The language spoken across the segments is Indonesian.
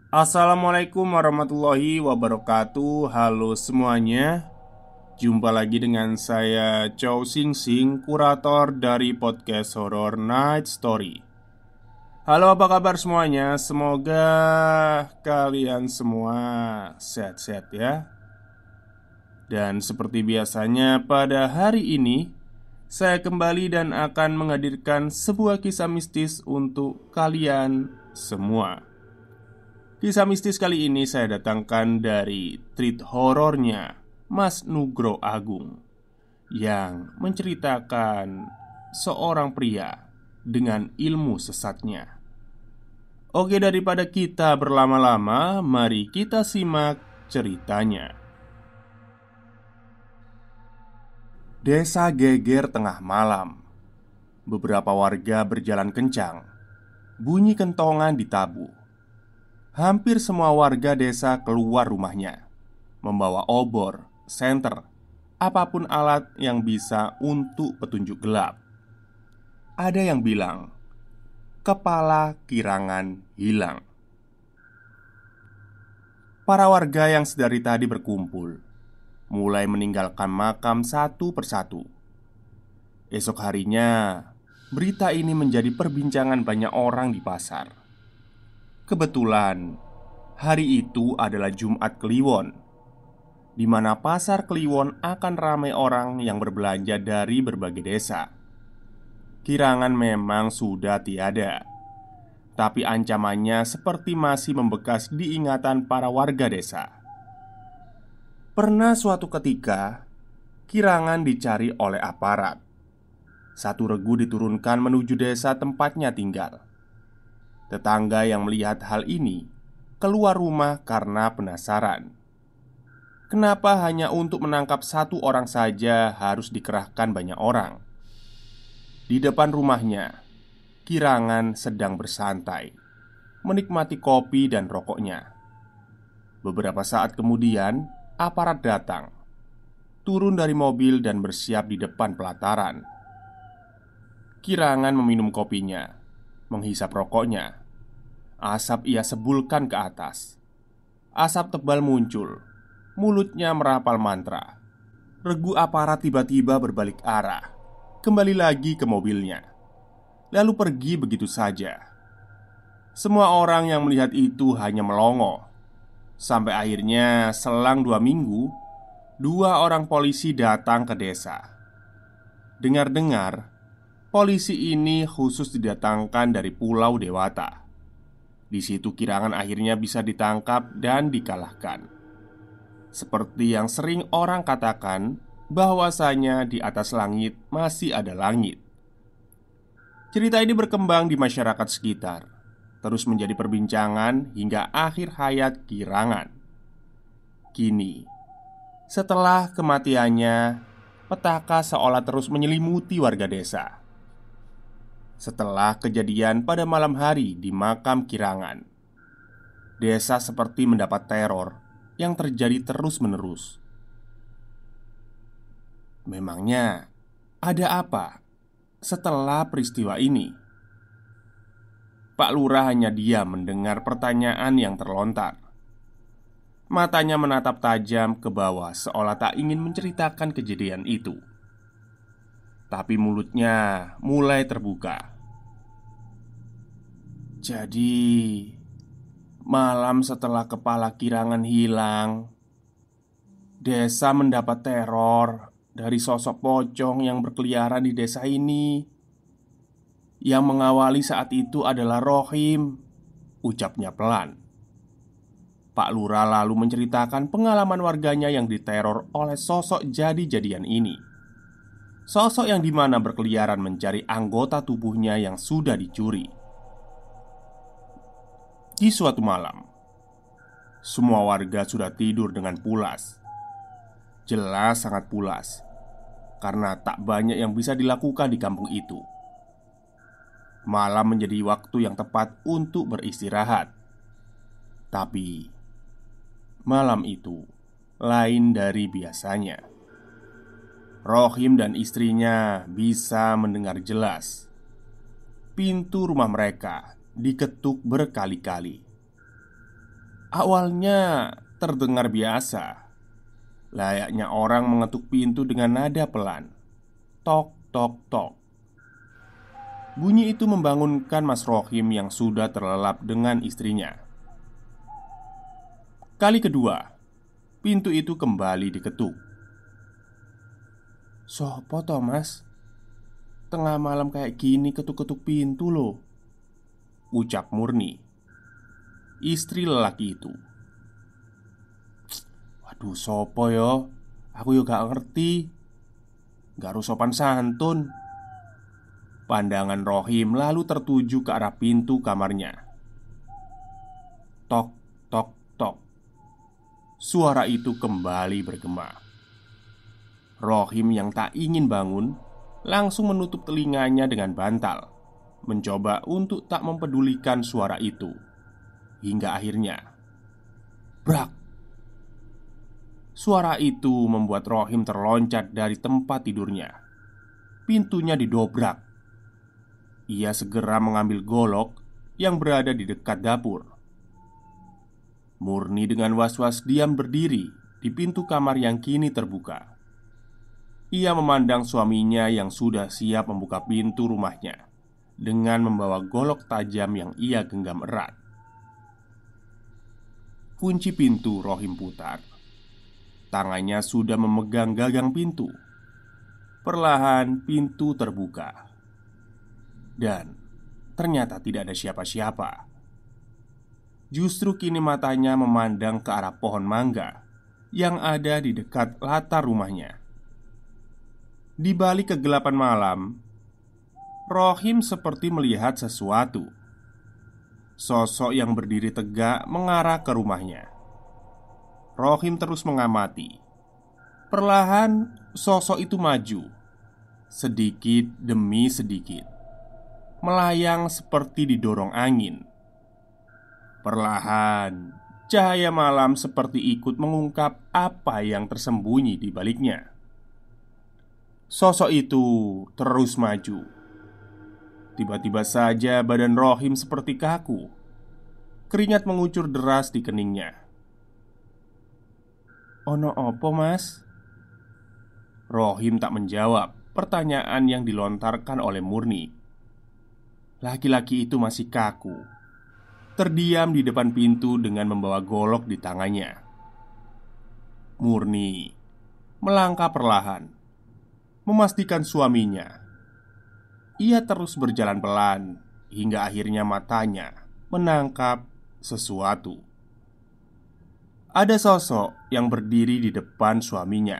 Assalamualaikum warahmatullahi wabarakatuh. Halo semuanya. Jumpa lagi dengan saya Chow Sing Sing, kurator dari podcast Horror Night Story. Halo, apa kabar semuanya? Semoga kalian semua sehat-sehat ya. Dan seperti biasanya pada hari ini saya kembali dan akan menghadirkan sebuah kisah mistis untuk kalian semua. Kisah mistis kali ini saya datangkan dari treat horornya Mas Nugro Agung, yang menceritakan seorang pria dengan ilmu sesatnya. Oke, daripada kita berlama-lama, mari kita simak ceritanya. Desa geger tengah malam. Beberapa warga berjalan kencang. Bunyi kentongan ditabuh. Hampir semua warga desa keluar rumahnya, membawa obor, senter, apapun alat yang bisa untuk petunjuk gelap. Ada yang bilang, kepala Kirangan hilang. Para warga yang sedari tadi berkumpul mulai meninggalkan makam satu persatu. Esok harinya, berita ini menjadi perbincangan banyak orang di pasar. Kebetulan, hari itu adalah Jumat Kliwon, di mana pasar Kliwon akan ramai orang yang berbelanja dari berbagai desa. Kirangan memang sudah tiada, tapi ancamannya seperti masih membekas di ingatan para warga desa. Pernah suatu ketika, Kirangan dicari oleh aparat. Satu regu diturunkan menuju desa tempatnya tinggal. Tetangga yang melihat hal ini keluar rumah karena penasaran. Kenapa hanya untuk menangkap satu orang saja harus dikerahkan banyak orang? Di depan rumahnya, Kirangan sedang bersantai, menikmati kopi dan rokoknya. Beberapa saat kemudian, aparat datang, turun dari mobil dan bersiap di depan pelataran. Kirangan meminum kopinya, menghisap rokoknya. Asap ia sebulkan ke atas. Asap tebal muncul. Mulutnya merapal mantra. Regu aparat tiba-tiba berbalik arah, kembali lagi ke mobilnya, lalu pergi begitu saja. Semua orang yang melihat itu hanya melongo. Sampai akhirnya selang 2 minggu, dua orang polisi datang ke desa. Dengar-dengar, polisi ini khusus didatangkan dari Pulau Dewata. Di situ Kirangan akhirnya bisa ditangkap dan dikalahkan. Seperti yang sering orang katakan, bahwasanya di atas langit masih ada langit. Cerita ini berkembang di masyarakat sekitar, terus menjadi perbincangan hingga akhir hayat Kirangan. Kini, setelah kematiannya, petaka seolah terus menyelimuti warga desa. Setelah kejadian pada malam hari di makam Kirangan, desa seperti mendapat teror yang terjadi terus-menerus. Memangnya ada apa setelah peristiwa ini? Pak Lurah hanya diam mendengar pertanyaan yang terlontar. Matanya menatap tajam ke bawah seolah tak ingin menceritakan kejadian itu. Tapi mulutnya mulai terbuka. Jadi, malam setelah kepala Kirangan hilang, desa mendapat teror dari sosok pocong yang berkeliaran di desa ini. Yang mengawali saat itu adalah Rohim, ucapnya pelan. Pak Lurah lalu menceritakan pengalaman warganya yang diteror oleh sosok jadi-jadian ini. Sosok yang dimana berkeliaran mencari anggota tubuhnya yang sudah dicuri. Di suatu malam, semua warga sudah tidur dengan pulas. Jelas sangat pulas, karena tak banyak yang bisa dilakukan di kampung itu. Malam menjadi waktu yang tepat untuk beristirahat. Tapi malam itu lain dari biasanya. Rohim dan istrinya bisa mendengar jelas. Pintu rumah mereka diketuk berkali-kali. Awalnya terdengar biasa, layaknya orang mengetuk pintu dengan nada pelan. Tok, tok, tok. Bunyi itu membangunkan Mas Rohim yang sudah terlelap dengan istrinya. Kali kedua, pintu itu kembali diketuk. "Sopo toh mas? Tengah malam kayak gini ketuk-ketuk pintu loh," ucap Murni, istri lelaki itu. "Waduh sopo yo? Aku yo gak ngerti. Gak harus sopan santun." Pandangan Rohim lalu tertuju ke arah pintu kamarnya. Tok, tok, tok. Suara itu kembali bergema. Rohim yang tak ingin bangun langsung menutup telinganya dengan bantal, mencoba untuk tak mempedulikan suara itu. Hingga akhirnya brak. Suara itu membuat Rohim terloncat dari tempat tidurnya. Pintunya didobrak. Ia segera mengambil golok yang berada di dekat dapur. Murni dengan was-was diam berdiri di pintu kamar yang kini terbuka. Ia memandang suaminya yang sudah siap membuka pintu rumahnya dengan membawa golok tajam yang ia genggam erat. Kunci pintu Rohim putar. Tangannya sudah memegang gagang pintu. Perlahan pintu terbuka. Dan ternyata tidak ada siapa-siapa. Justru kini matanya memandang ke arah pohon mangga yang ada di dekat latar rumahnya. Di balik kegelapan malam, Rohim seperti melihat sesuatu. Sosok yang berdiri tegak mengarah ke rumahnya. Rohim terus mengamati. Perlahan sosok itu maju, sedikit demi sedikit, melayang seperti didorong angin. Perlahan, cahaya malam seperti ikut mengungkap apa yang tersembunyi di baliknya. Sosok itu terus maju. Tiba-tiba saja badan Rohim seperti kaku. Keringat mengucur deras di keningnya. "Ono opo mas?" Rohim tak menjawab pertanyaan yang dilontarkan oleh Murni. Laki-laki itu masih kaku, terdiam di depan pintu dengan membawa golok di tangannya. Murni melangkah perlahan, memastikan suaminya. Ia terus berjalan pelan hingga akhirnya matanya menangkap sesuatu. Ada sosok yang berdiri di depan suaminya.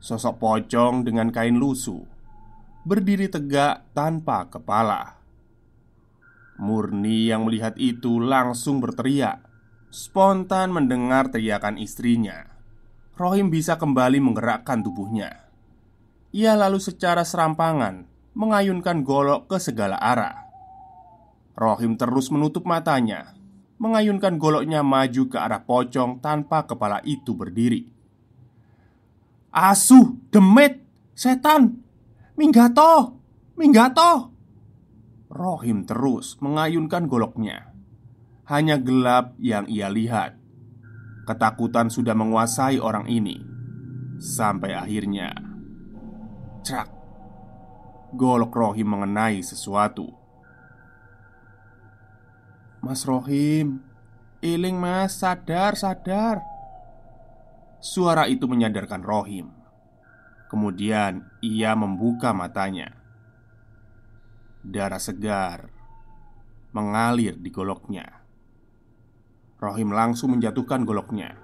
Sosok pocong dengan kain lusuh, berdiri tegak tanpa kepala. Murni yang melihat itu langsung berteriak. Spontan mendengar teriakan istrinya, Rohim bisa kembali menggerakkan tubuhnya. Ia lalu secara serampangan mengayunkan golok ke segala arah. Rohim terus menutup matanya, mengayunkan goloknya maju ke arah pocong tanpa kepala itu berdiri. "Asuh, demit, setan, minggato, minggato!" Rohim terus mengayunkan goloknya. Hanya gelap yang ia lihat. Ketakutan sudah menguasai orang ini. Sampai akhirnya crak. Golok Rohim mengenai sesuatu. "Mas Rohim, iling mas, sadar, sadar." Suara itu menyadarkan Rohim. Kemudian ia membuka matanya. Darah segar mengalir di goloknya. Rohim langsung menjatuhkan goloknya.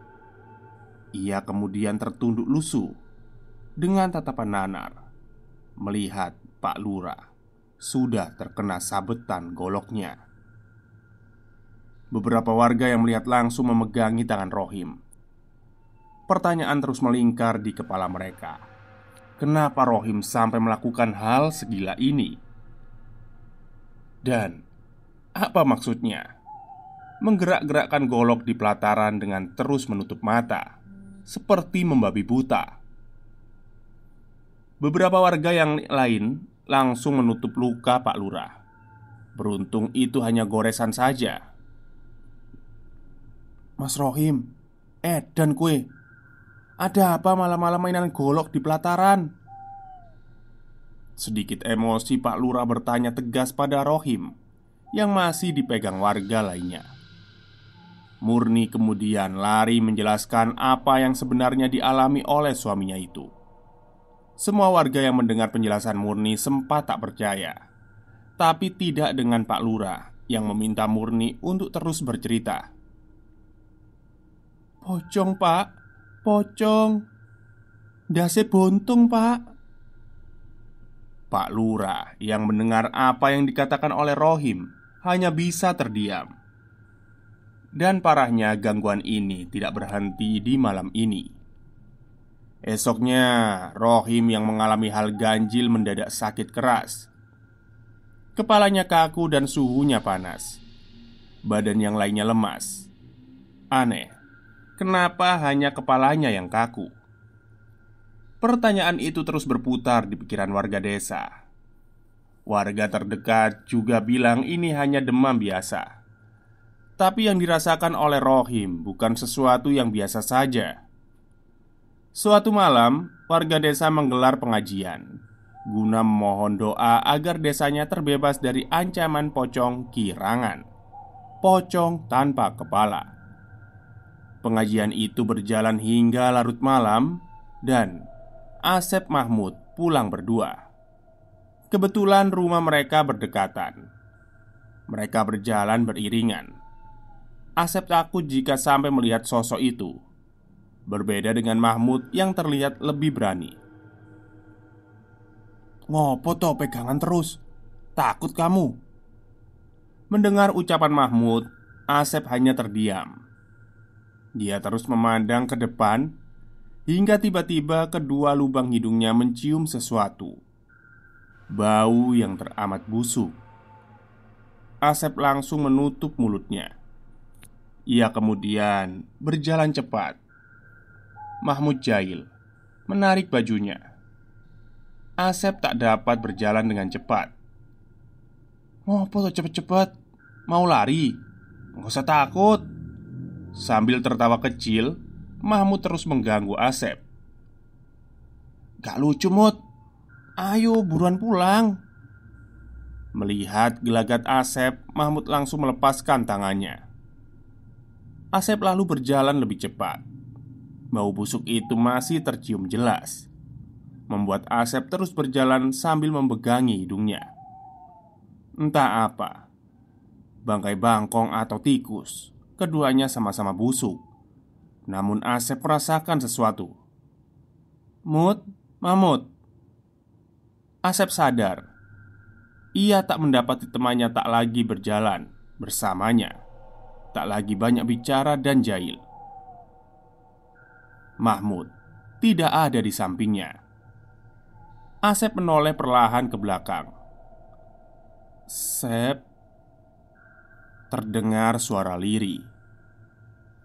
Ia kemudian tertunduk lusuh dengan tatapan nanar, melihat Pak Lurah sudah terkena sabetan goloknya. Beberapa warga yang melihat langsung memegangi tangan Rohim. Pertanyaan terus melingkar di kepala mereka. Kenapa Rohim sampai melakukan hal segila ini? Dan apa maksudnya menggerak-gerakkan golok di pelataran dengan terus menutup mata, seperti membabi buta? Beberapa warga yang lain langsung menutup luka Pak Lurah. Beruntung itu hanya goresan saja. Mas Rohim, edan kue. Ada apa malam-malam mainan golok di pelataran? Sedikit emosi Pak Lurah bertanya tegas pada Rohim yang masih dipegang warga lainnya. Murni kemudian lari menjelaskan apa yang sebenarnya dialami oleh suaminya itu. Semua warga yang mendengar penjelasan Murni sempat tak percaya, tapi tidak dengan Pak Lurah yang meminta Murni untuk terus bercerita. Pocong pak, pocong. Dase buntung pak. Pak Lurah yang mendengar apa yang dikatakan oleh Rohim hanya bisa terdiam. Dan parahnya gangguan ini tidak berhenti di malam ini. Esoknya Rohim yang mengalami hal ganjil mendadak sakit keras. Kepalanya kaku dan suhunya panas. Badan yang lainnya lemas. Aneh, kenapa hanya kepalanya yang kaku? Pertanyaan itu terus berputar di pikiran warga desa. Warga terdekat juga bilang ini hanya demam biasa. Tapi yang dirasakan oleh Rohim bukan sesuatu yang biasa saja. Suatu malam, warga desa menggelar pengajian guna memohon doa agar desanya terbebas dari ancaman pocong kirangan, pocong tanpa kepala. Pengajian itu berjalan hingga larut malam dan Asep Mahmud pulang berdua. Kebetulan rumah mereka berdekatan. Mereka berjalan beriringan. Asep takut jika sampai melihat sosok itu. Berbeda dengan Mahmud yang terlihat lebih berani. Ngopo toh pegangan terus? Takut kamu? Mendengar ucapan Mahmud, Asep hanya terdiam. Dia terus memandang ke depan hingga tiba-tiba kedua lubang hidungnya mencium sesuatu. Bau yang teramat busuk. Asep langsung menutup mulutnya. Ia kemudian berjalan cepat. Mahmud jahil menarik bajunya. Asep tak dapat berjalan dengan cepat. Ngopo tuh cepet-cepet? Mau lari? Nggak usah takut. Sambil tertawa kecil, Mahmud terus mengganggu Asep. Gak lucu Mut. Ayo buruan pulang. Melihat gelagat Asep, Mahmud langsung melepaskan tangannya. Asep lalu berjalan lebih cepat. Bau busuk itu masih tercium jelas, membuat Asep terus berjalan sambil memegangi hidungnya. Entah apa, bangkai bangkong atau tikus, keduanya sama-sama busuk. Namun Asep merasakan sesuatu. Mut, Mahmud. Asep sadar. Ia tak mendapati temannya tak lagi berjalan bersamanya. Tak lagi banyak bicara dan jahil. Mahmud tidak ada di sampingnya. Asep menoleh perlahan ke belakang. Sep. Terdengar suara lirih.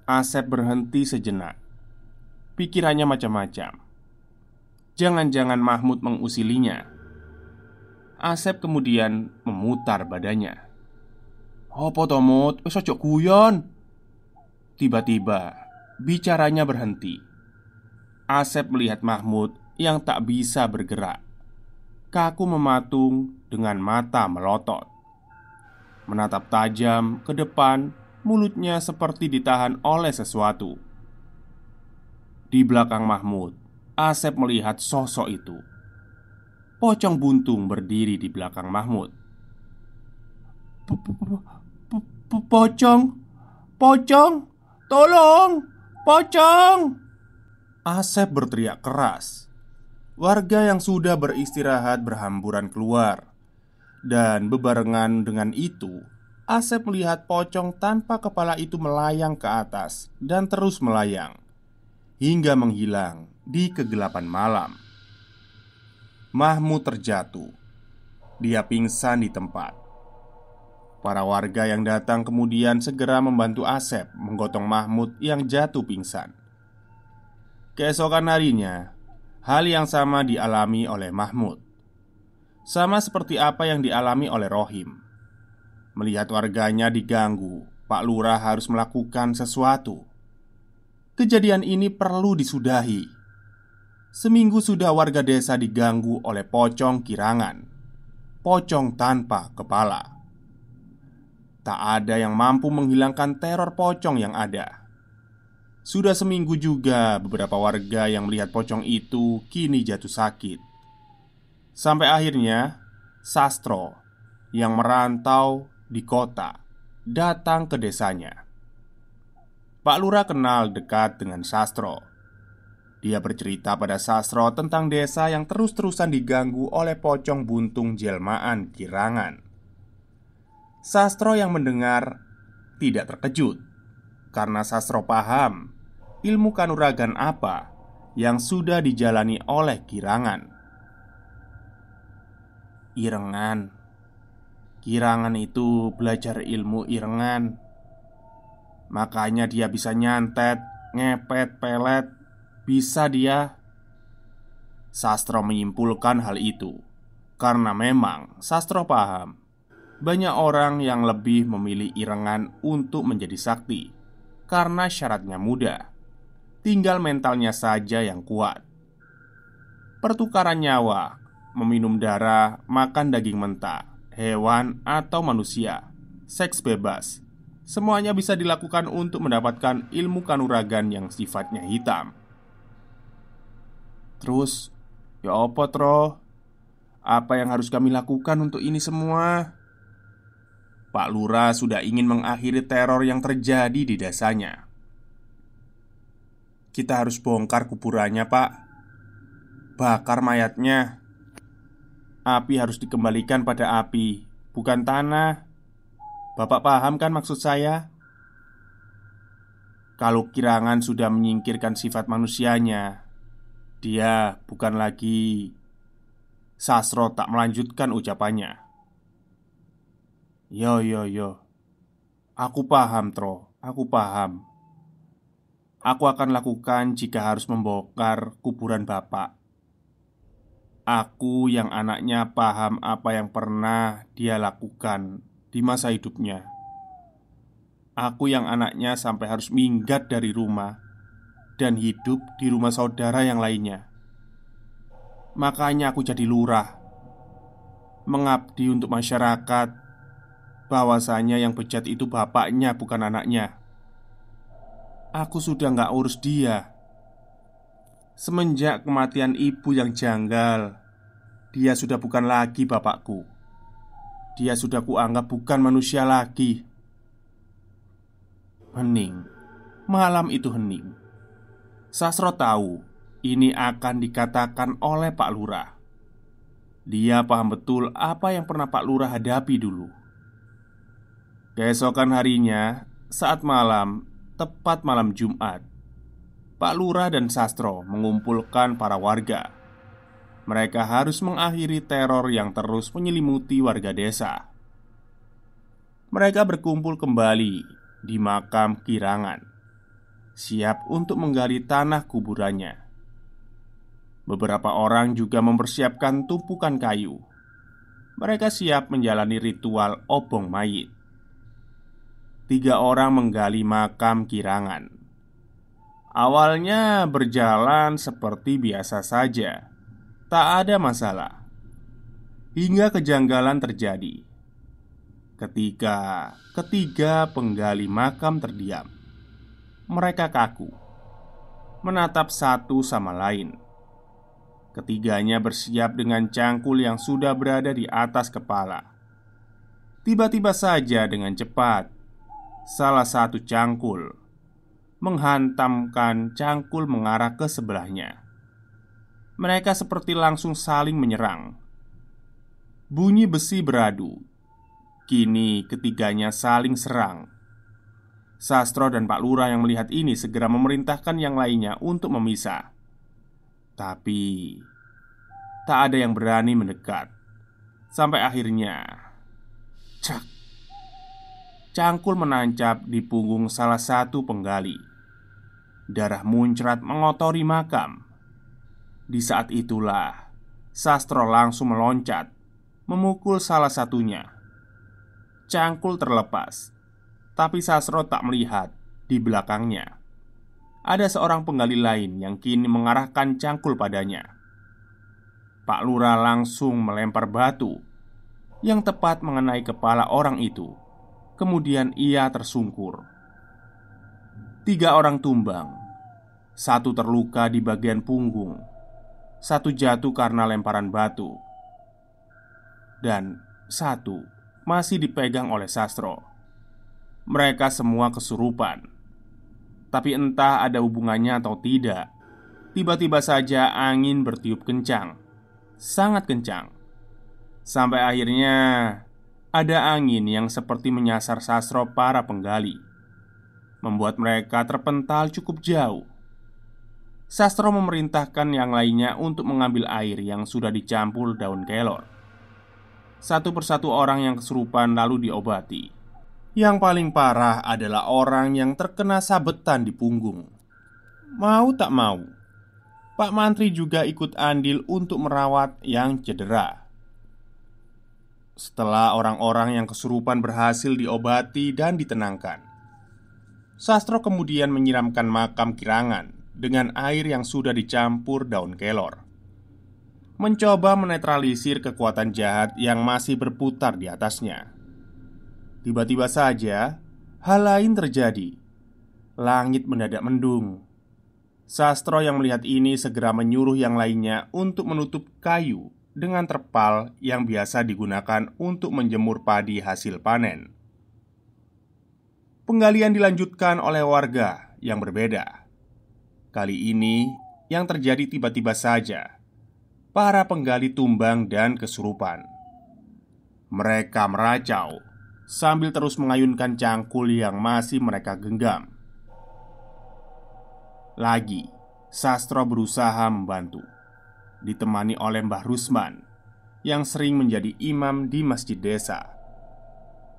Asep berhenti sejenak. Pikirannya macam-macam. Jangan-jangan Mahmud mengusilinya. Asep kemudian memutar badannya. Opo to Mut, wis ojo guyon. Tiba-tiba bicaranya berhenti. Asep melihat Mahmud yang tak bisa bergerak, kaku mematung dengan mata melotot, menatap tajam ke depan. Mulutnya seperti ditahan oleh sesuatu. Di belakang Mahmud, Asep melihat sosok itu. Pocong buntung berdiri di belakang Mahmud. Pocong, pocong, tolong, pocong! Asep berteriak keras. Warga yang sudah beristirahat berhamburan keluar. Dan bebarengan dengan itu, Asep melihat pocong tanpa kepala itu melayang ke atas dan terus melayang hingga menghilang di kegelapan malam. Mahmud terjatuh. Dia pingsan di tempat. Para warga yang datang kemudian segera membantu Asep menggotong Mahmud yang jatuh pingsan. Keesokan harinya, hal yang sama dialami oleh Mahmud. Sama seperti apa yang dialami oleh Rohim. Melihat warganya diganggu, Pak Lurah harus melakukan sesuatu. Kejadian ini perlu disudahi. Seminggu sudah warga desa diganggu oleh pocong kirangan, pocong tanpa kepala. Tak ada yang mampu menghilangkan teror pocong yang ada. Sudah seminggu juga beberapa warga yang melihat pocong itu kini jatuh sakit. Sampai akhirnya Sastro yang merantau di kota datang ke desanya. Pak Lurah kenal dekat dengan Sastro. Dia bercerita pada Sastro tentang desa yang terus-terusan diganggu oleh pocong buntung jelmaan kirangan. Sastro yang mendengar tidak terkejut, karena Sastro paham ilmu kanuragan apa yang sudah dijalani oleh kirangan. Irengan, kirangan itu belajar ilmu irengan. Makanya dia bisa nyantet, ngepet, pelet. Bisa dia. Sastro menyimpulkan hal itu karena memang Sastro paham banyak orang yang lebih memilih irengan untuk menjadi sakti karena syaratnya mudah. Tinggal mentalnya saja yang kuat. Pertukaran nyawa, meminum darah, makan daging mentah, hewan atau manusia, seks bebas, semuanya bisa dilakukan untuk mendapatkan ilmu kanuragan yang sifatnya hitam. Terus, ya apa Tro? Apa yang harus kami lakukan untuk ini semua? Pak Lurah sudah ingin mengakhiri teror yang terjadi di desanya. Kita harus bongkar kuburannya, Pak. Bakar mayatnya. Api harus dikembalikan pada api, bukan tanah. Bapak paham kan maksud saya? Kalau kirangan sudah menyingkirkan sifat manusianya, dia bukan lagi. Sastro tak melanjutkan ucapannya. Yo. Aku paham, Tro. Aku paham. Aku akan lakukan jika harus membongkar kuburan Bapak. Aku yang anaknya paham apa yang pernah dia lakukan di masa hidupnya. Aku yang anaknya sampai harus minggat dari rumah dan hidup di rumah saudara yang lainnya. Makanya aku jadi lurah, mengabdi untuk masyarakat. Bahwasanya yang bejat itu bapaknya bukan anaknya. Aku sudah gak urus dia. Semenjak kematian ibu yang janggal, dia sudah bukan lagi bapakku. Dia sudah kuanggap bukan manusia lagi. Hening. Malam itu hening. Sastro tahu ini akan dikatakan oleh Pak Lurah. Dia paham betul apa yang pernah Pak Lurah hadapi dulu. Keesokan harinya, saat malam, tepat malam Jumat, Pak Lurah dan Sastro mengumpulkan para warga. Mereka harus mengakhiri teror yang terus menyelimuti warga desa. Mereka berkumpul kembali di makam kirangan, siap untuk menggali tanah kuburannya. Beberapa orang juga mempersiapkan tumpukan kayu. Mereka siap menjalani ritual obong mayit. 3 orang menggali makam kirangan. Awalnya berjalan seperti biasa saja, tak ada masalah. Hingga kejanggalan terjadi ketika ketiga penggali makam terdiam. Mereka kaku, menatap satu sama lain. Ketiganya bersiap dengan cangkul yang sudah berada di atas kepala. Tiba-tiba saja dengan cepat, salah satu cangkul menghantamkan cangkul mengarah ke sebelahnya. Mereka seperti langsung saling menyerang. Bunyi besi beradu. Kini ketiganya saling serang. Sastro dan Pak Lurah yang melihat ini segera memerintahkan yang lainnya untuk memisah. Tapi tak ada yang berani mendekat. Sampai akhirnya cak, cangkul menancap di punggung salah satu penggali. Darah muncrat mengotori makam. Di saat itulah Sastro langsung meloncat, memukul salah satunya. Cangkul terlepas. Tapi Sastro tak melihat di belakangnya ada seorang penggali lain yang kini mengarahkan cangkul padanya. Pak Lurah langsung melempar batu yang tepat mengenai kepala orang itu. Kemudian ia tersungkur. 3 orang tumbang. 1 terluka di bagian punggung, 1 jatuh karena lemparan batu, dan 1 masih dipegang oleh Sastro. Mereka semua kesurupan. Tapi entah ada hubungannya atau tidak, tiba-tiba saja angin bertiup kencang, sangat kencang. Sampai akhirnya ada angin yang seperti menyasar Sastro para penggali, membuat mereka terpental cukup jauh. Sastro memerintahkan yang lainnya untuk mengambil air yang sudah dicampur daun kelor. 1 persatu orang yang kesurupan lalu diobati. Yang paling parah adalah orang yang terkena sabetan di punggung. Mau tak mau, Pak Mantri juga ikut andil untuk merawat yang cedera. Setelah orang-orang yang kesurupan berhasil diobati dan ditenangkan, Sastro kemudian menyiramkan makam Kirangan dengan air yang sudah dicampur daun kelor, mencoba menetralisir kekuatan jahat yang masih berputar di atasnya. Tiba-tiba saja, hal lain terjadi. Langit mendadak mendung. Sastro yang melihat ini segera menyuruh yang lainnya untuk menutup kayu dengan terpal yang biasa digunakan untuk menjemur padi hasil panen. Penggalian dilanjutkan oleh warga yang berbeda. Kali ini yang terjadi tiba-tiba saja. Para penggali tumbang dan kesurupan. Mereka meracau sambil terus mengayunkan cangkul yang masih mereka genggam. Lagi, Sastro berusaha membantu, ditemani oleh Mbah Rusman yang sering menjadi imam di masjid desa,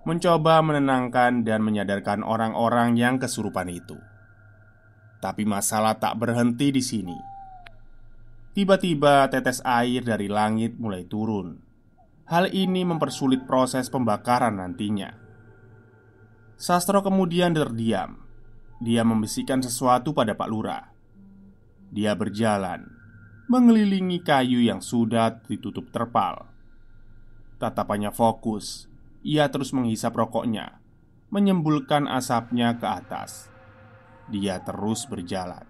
mencoba menenangkan dan menyadarkan orang-orang yang kesurupan itu. Tapi masalah tak berhenti di sini. Tiba-tiba tetes air dari langit mulai turun. Hal ini mempersulit proses pembakaran nantinya. Sastro kemudian terdiam. Dia membisikkan sesuatu pada Pak Lurah. Dia berjalan mengelilingi kayu yang sudah ditutup terpal. Tatapannya fokus. Ia terus menghisap rokoknya, menyembulkan asapnya ke atas. Dia terus berjalan.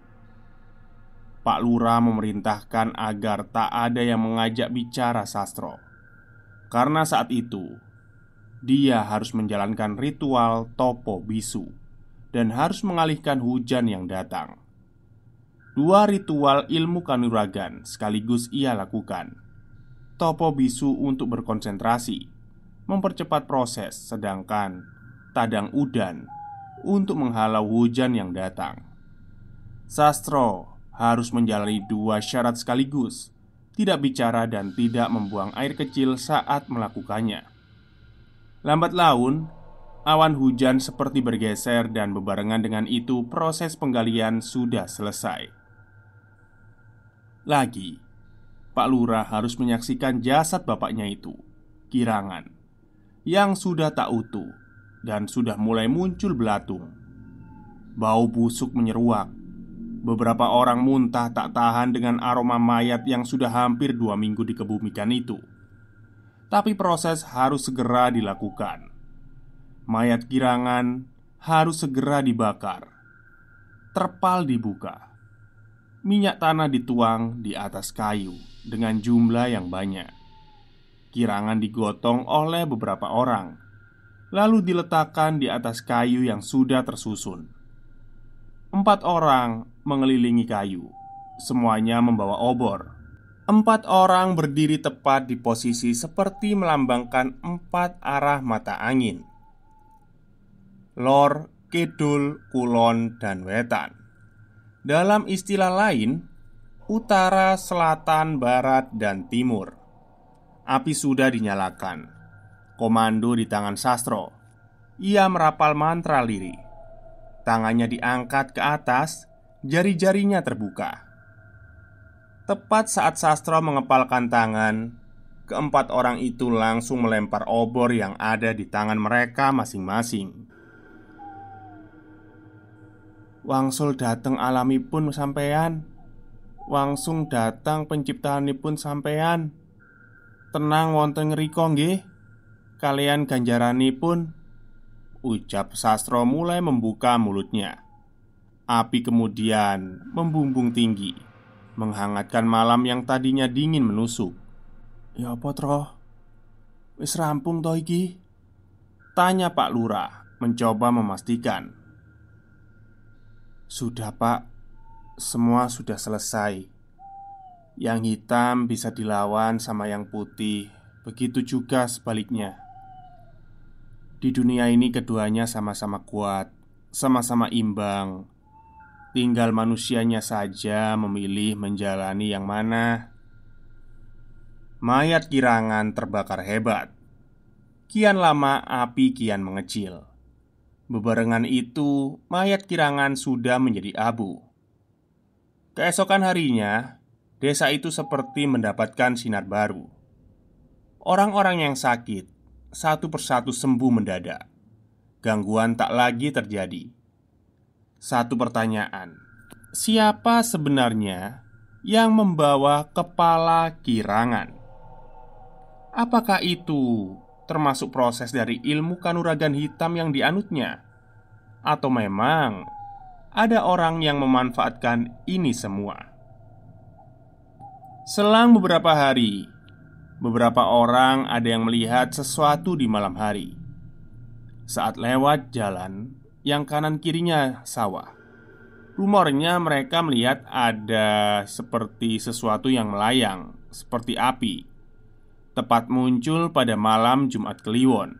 Pak Lurah memerintahkan agar tak ada yang mengajak bicara Sastro, karena saat itu dia harus menjalankan ritual topo bisu dan harus mengalihkan hujan yang datang. 2 ritual ilmu kanuragan sekaligus ia lakukan. Topo bisu untuk berkonsentrasi, mempercepat proses, sedangkan tadang udan untuk menghalau hujan yang datang. Sastro harus menjalani 2 syarat sekaligus: tidak bicara dan tidak membuang air kecil saat melakukannya. Lambat laun, awan hujan seperti bergeser dan bebarengan dengan itu proses penggalian sudah selesai. Lagi, Pak Lurah harus menyaksikan jasad bapaknya itu, Kirangan, yang sudah tak utuh dan sudah mulai muncul belatung. Bau busuk menyeruak. Beberapa orang muntah tak tahan dengan aroma mayat yang sudah hampir 2 minggu dikebumikan itu. Tapi proses harus segera dilakukan. Mayat Kirangan harus segera dibakar. Terpal dibuka. Minyak tanah dituang di atas kayu dengan jumlah yang banyak. Kirangan digotong oleh beberapa orang, lalu diletakkan di atas kayu yang sudah tersusun. 4 orang mengelilingi kayu, semuanya membawa obor. 4 orang berdiri tepat di posisi seperti melambangkan 4 arah mata angin: lor, kidul, kulon, dan wetan. Dalam istilah lain, utara, selatan, barat, dan timur. Api sudah dinyalakan. Komando di tangan Sastro. Ia merapal mantra lirih. Tangannya diangkat ke atas, jari-jarinya terbuka. Tepat saat Sastro mengepalkan tangan, ke-4 orang itu langsung melempar obor yang ada di tangan mereka masing-masing. Wangsul dateng alamipun sampean, wangsung datang penciptaanipun sampean. Tenang wonten ngrika nggih, kalian ganjaranipun, ucap Sastro mulai membuka mulutnya. Api kemudian membumbung tinggi, menghangatkan malam yang tadinya dingin menusuk. "Ya apa Troh? Wis rampung toh iki?" tanya Pak Lurah mencoba memastikan. "Sudah Pak, semua sudah selesai. Yang hitam bisa dilawan sama yang putih, begitu juga sebaliknya. Di dunia ini keduanya sama-sama kuat, sama-sama imbang. Tinggal manusianya saja memilih menjalani yang mana." Mayat Kirangan terbakar hebat. Kian lama api kian mengecil. Bebarengan itu, mayat Kirangan sudah menjadi abu. Keesokan harinya, desa itu seperti mendapatkan sinar baru. Orang-orang yang sakit satu persatu sembuh mendadak. Gangguan tak lagi terjadi. Satu pertanyaan: siapa sebenarnya yang membawa kepala Kirangan? Apakah itu termasuk proses dari ilmu kanuragan hitam yang dianutnya? Atau memang ada orang yang memanfaatkan ini semua? Selang beberapa hari, beberapa orang ada yang melihat sesuatu di malam hari. Saat lewat jalan yang kanan kirinya sawah, rumornya mereka melihat ada seperti sesuatu yang melayang, seperti api, tepat muncul pada malam Jumat Kliwon.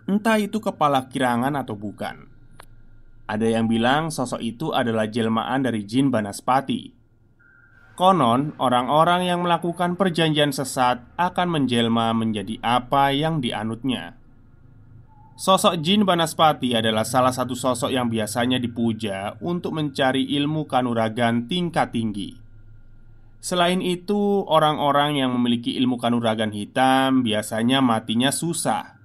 Entah itu kepala Kirangan atau bukan. Ada yang bilang sosok itu adalah jelmaan dari jin Banaspati. Konon, orang-orang yang melakukan perjanjian sesat akan menjelma menjadi apa yang dianutnya. Sosok jin Banaspati adalah salah satu sosok yang biasanya dipuja untuk mencari ilmu kanuragan tingkat tinggi. Selain itu, orang-orang yang memiliki ilmu kanuragan hitam biasanya matinya susah.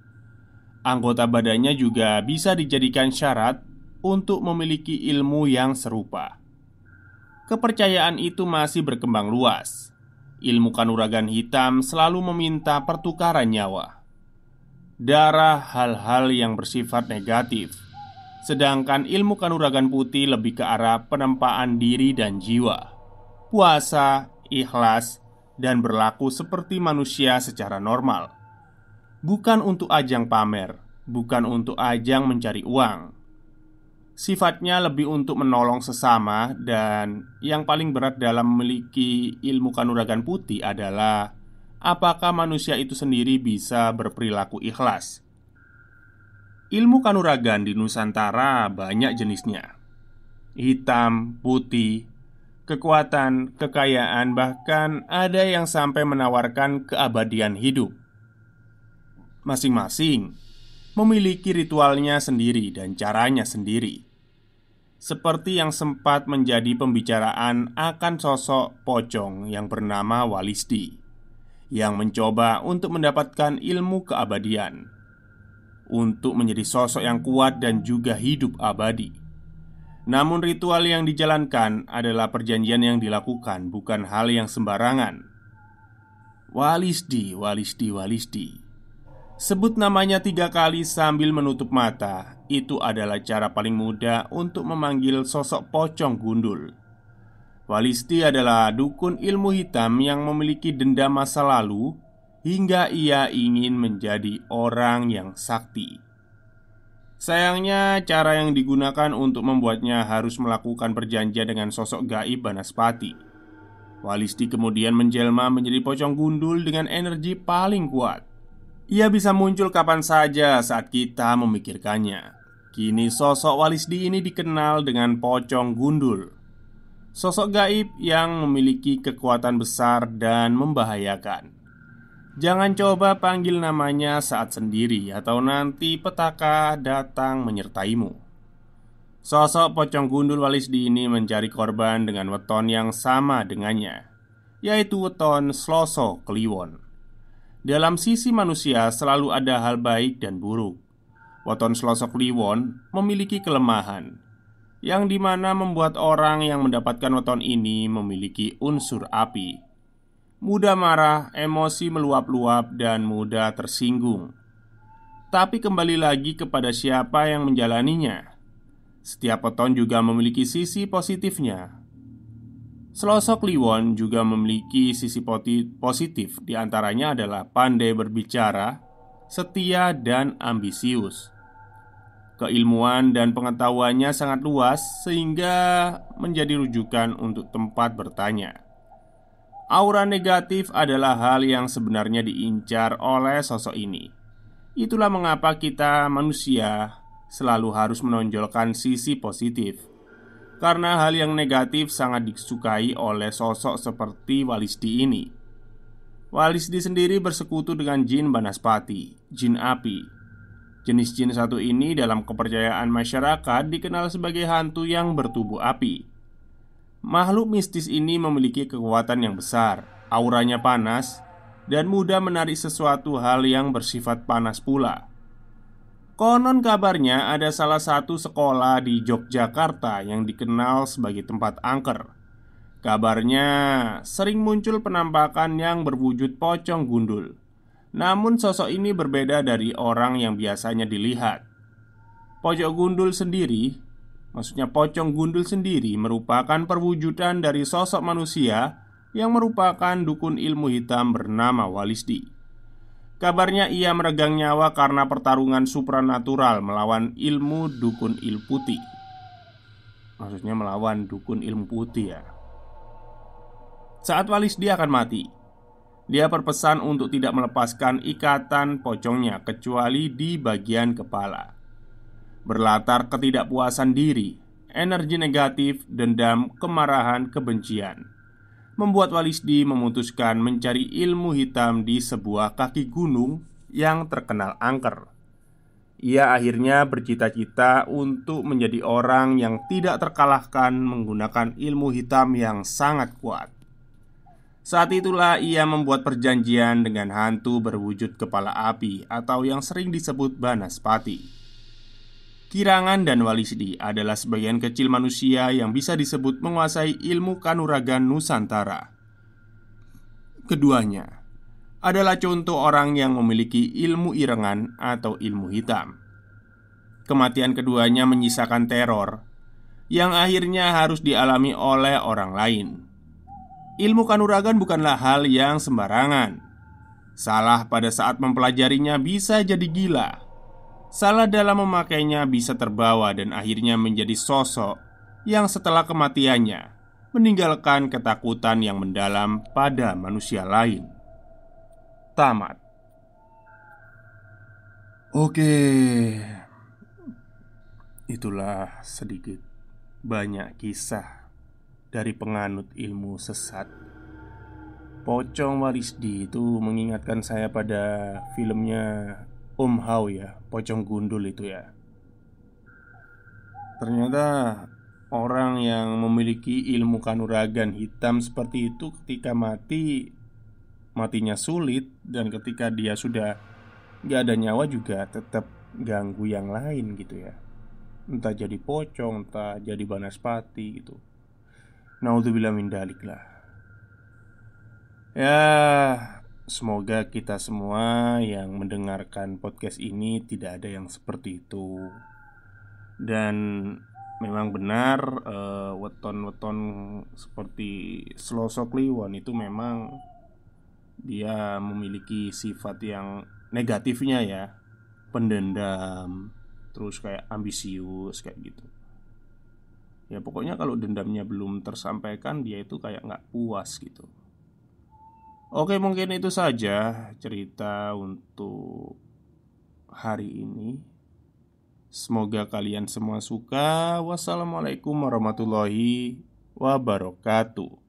Anggota badannya juga bisa dijadikan syarat untuk memiliki ilmu yang serupa. Kepercayaan itu masih berkembang luas. Ilmu kanuragan hitam selalu meminta pertukaran nyawa, darah, hal-hal yang bersifat negatif. Sedangkan ilmu kanuragan putih lebih ke arah penempaan diri dan jiwa, puasa, ikhlas, dan berlaku seperti manusia secara normal. Bukan untuk ajang pamer, bukan untuk ajang mencari uang. Sifatnya lebih untuk menolong sesama. Dan yang paling berat dalam memiliki ilmu kanuragan putih adalah apakah manusia itu sendiri bisa berperilaku ikhlas. Ilmu kanuragan di Nusantara banyak jenisnya: hitam, putih, kekuatan, kekayaan, bahkan ada yang sampai menawarkan keabadian hidup. Masing-masing memiliki ritualnya sendiri dan caranya sendiri. Seperti yang sempat menjadi pembicaraan akan sosok pocong yang bernama Walisdi, yang mencoba untuk mendapatkan ilmu keabadian, untuk menjadi sosok yang kuat dan juga hidup abadi. Namun ritual yang dijalankan adalah perjanjian yang dilakukan, bukan hal yang sembarangan. Walisdi, Walisdi, Walisdi. Sebut namanya 3 kali sambil menutup mata. Itu adalah cara paling mudah untuk memanggil sosok pocong gundul. Walisdi adalah dukun ilmu hitam yang memiliki dendam masa lalu, hingga ia ingin menjadi orang yang sakti. Sayangnya, cara yang digunakan untuk membuatnya harus melakukan perjanjian dengan sosok gaib Banaspati. Walisdi kemudian menjelma menjadi pocong gundul dengan energi paling kuat. Ia bisa muncul kapan saja saat kita memikirkannya. Kini sosok Walisdi ini dikenal dengan pocong gundul, sosok gaib yang memiliki kekuatan besar dan membahayakan. Jangan coba panggil namanya saat sendiri, atau nanti petaka datang menyertaimu. Sosok pocong gundul Walisdi ini mencari korban dengan weton yang sama dengannya, yaitu weton Sloso Kliwon. Dalam sisi manusia selalu ada hal baik dan buruk. Weton Sloso Kliwon memiliki kelemahan. yang dimana membuat orang yang mendapatkan weton ini memiliki unsur api. Mudah marah, emosi meluap-luap, dan mudah tersinggung. Tapi kembali lagi kepada siapa yang menjalaninya. Setiap weton juga memiliki sisi positifnya. Selosok Kliwon juga memiliki sisi positif. Di antaranya adalah pandai berbicara, setia, dan ambisius. Keilmuan dan pengetahuannya sangat luas sehingga menjadi rujukan untuk tempat bertanya. Aura negatif adalah hal yang sebenarnya diincar oleh sosok ini. Itulah mengapa kita manusia selalu harus menonjolkan sisi positif. Karena hal yang negatif sangat disukai oleh sosok seperti Walisdi ini. Walisdi sendiri bersekutu dengan jin Banaspati, jin api. Jenis jin satu ini dalam kepercayaan masyarakat dikenal sebagai hantu yang bertubuh api. Makhluk mistis ini memiliki kekuatan yang besar, auranya panas, dan mudah menarik sesuatu hal yang bersifat panas pula. Konon kabarnya ada salah satu sekolah di Yogyakarta yang dikenal sebagai tempat angker. Kabarnya sering muncul penampakan yang berwujud pocong gundul. Namun sosok ini berbeda dari orang yang biasanya dilihat. Pocong gundul sendiri merupakan perwujudan dari sosok manusia yang merupakan dukun ilmu hitam bernama Walisdi. Kabarnya ia meregang nyawa karena pertarungan supranatural melawan ilmu dukun ilmu putih. Maksudnya melawan dukun ilmu putih ya. Saat Walisdi akan mati, dia berpesan untuk tidak melepaskan ikatan pocongnya kecuali di bagian kepala. Berlatar ketidakpuasan diri, energi negatif, dendam, kemarahan, kebencian membuat Walisdi memutuskan mencari ilmu hitam di sebuah kaki gunung yang terkenal angker. Ia akhirnya bercita-cita untuk menjadi orang yang tidak terkalahkan menggunakan ilmu hitam yang sangat kuat. Saat itulah ia membuat perjanjian dengan hantu berwujud kepala api atau yang sering disebut Banaspati. Kirangan dan Walisdi adalah sebagian kecil manusia yang bisa disebut menguasai ilmu kanuragan Nusantara. Keduanya adalah contoh orang yang memiliki ilmu irengan atau ilmu hitam. Kematian keduanya menyisakan teror yang akhirnya harus dialami oleh orang lain. Ilmu kanuragan bukanlah hal yang sembarangan. Salah pada saat mempelajarinya bisa jadi gila. Salah dalam memakainya bisa terbawa dan akhirnya menjadi sosok yang setelah kematiannya meninggalkan ketakutan yang mendalam pada manusia lain. Tamat. Oke, itulah sedikit banyak kisah dari penganut ilmu sesat. Pocong Walisdi itu mengingatkan saya pada filmnya Om Hao ya, pocong gundul itu ya. Ternyata orang yang memiliki ilmu kanuragan hitam seperti itu ketika mati, matinya sulit. Dan ketika dia sudah gak ada nyawa juga tetap ganggu yang lain gitu ya. Entah jadi pocong, entah jadi banaspati gitu. Naudzubillah min dalik lah. Ya, semoga kita semua yang mendengarkan podcast ini tidak ada yang seperti itu. Dan memang benar weton-weton seperti Selosok Kliwon itu memang dia memiliki sifat yang negatifnya ya. Pendendam, terus kayak ambisius kayak gitu. Ya pokoknya kalau dendamnya belum tersampaikan dia itu kayak nggak puas gitu. Oke, mungkin itu saja cerita untuk hari ini. Semoga kalian semua suka. Wassalamualaikum warahmatullahi wabarakatuh.